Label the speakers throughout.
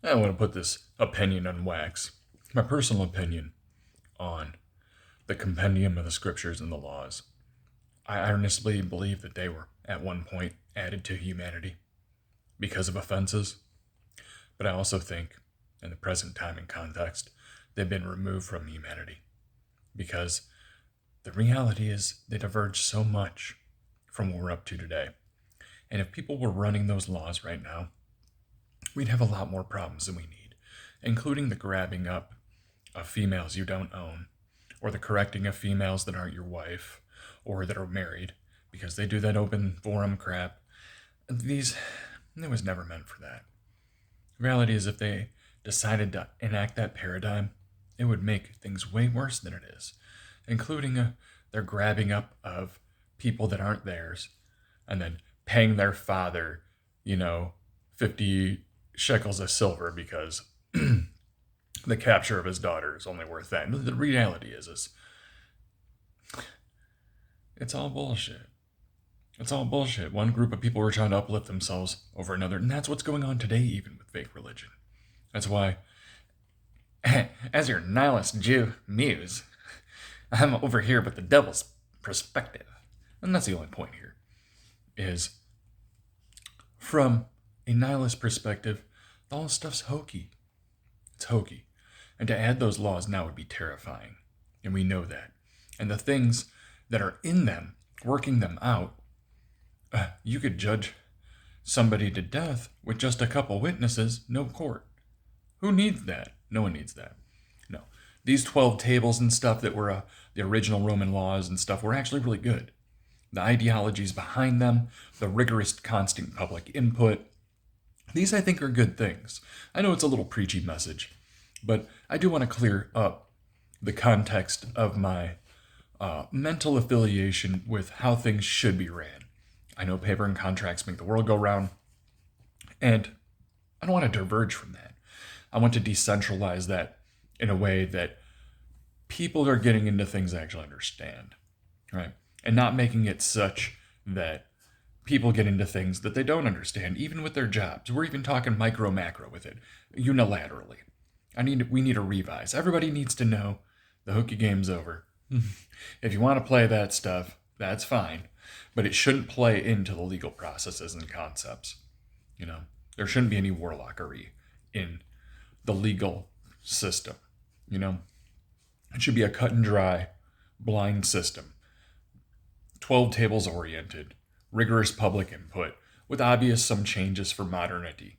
Speaker 1: I want to put this opinion on wax. My personal opinion on the compendium of the scriptures and the laws. I earnestly believe that they were, at one point, added to humanity because of offenses. But I also think, in the present time and context, they've been removed from humanity because the reality is they diverge so much from what we're up to today. And if people were running those laws right now, we'd have a lot more problems than we need, including the grabbing up of females you don't own, or the correcting of females that aren't your wife, or that are married, because they do that open forum crap. It was never meant for that. The reality is, if they decided to enact that paradigm, it would make things way worse than it is, including their grabbing up of people that aren't theirs, and then paying their father, 50 shekels of silver because the capture of his daughter is only worth that. And the reality is it's all bullshit. It's all bullshit. One group of people were trying to uplift themselves over another, and that's what's going on today, even with fake religion. That's why, as your nihilist Jew muse, I'm over here with the devil's perspective. And that's the only point here, is from a nihilist perspective, all this stuff's hokey. It's hokey. And to add those laws now would be terrifying. And we know that. And the things that are in them, working them out, you could judge somebody to death with just a couple witnesses, no court. Who needs that? No one needs that. No. These 12 tables and stuff that were the original Roman laws and stuff were actually really good. The ideologies behind them, the rigorous constant public input, these I think are good things. I know it's a little preachy message, but I do want to clear up the context of my mental affiliation with how things should be ran. I know paper and contracts make the world go round, and I don't want to diverge from that. I want to decentralize that in a way that people are getting into things they actually understand, right? And not making it such that people get into things that they don't understand, even with their jobs. We're even talking micro macro with it, unilaterally. We need a revise. Everybody needs to know the hooky game's over. If you want to play that stuff, that's fine. But it shouldn't play into the legal processes and concepts. There shouldn't be any warlockery in the legal system. It should be a cut and dry, blind system. 12 tables oriented, rigorous public input, with obvious some changes for modernity,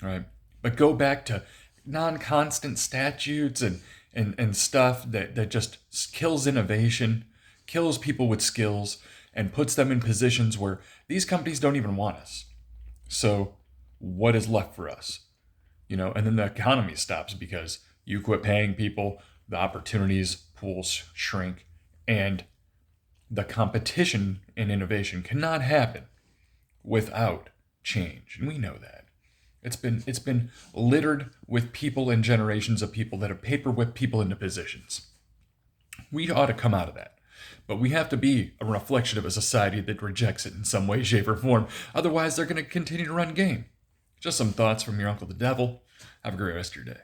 Speaker 1: right? But go back to non-constant statutes and stuff that just kills innovation, kills people with skills, and puts them in positions where these companies don't even want us. So what is left for us? And then the economy stops because you quit paying people, the opportunities pools shrink, and the competition and innovation cannot happen without change. And we know that. It's been littered with people and generations of people that have paper whipped people into positions. We ought to come out of that. But we have to be a reflection of a society that rejects it in some way, shape, or form. Otherwise, they're going to continue to run game. Just some thoughts from your Uncle the Devil. Have a great rest of your day.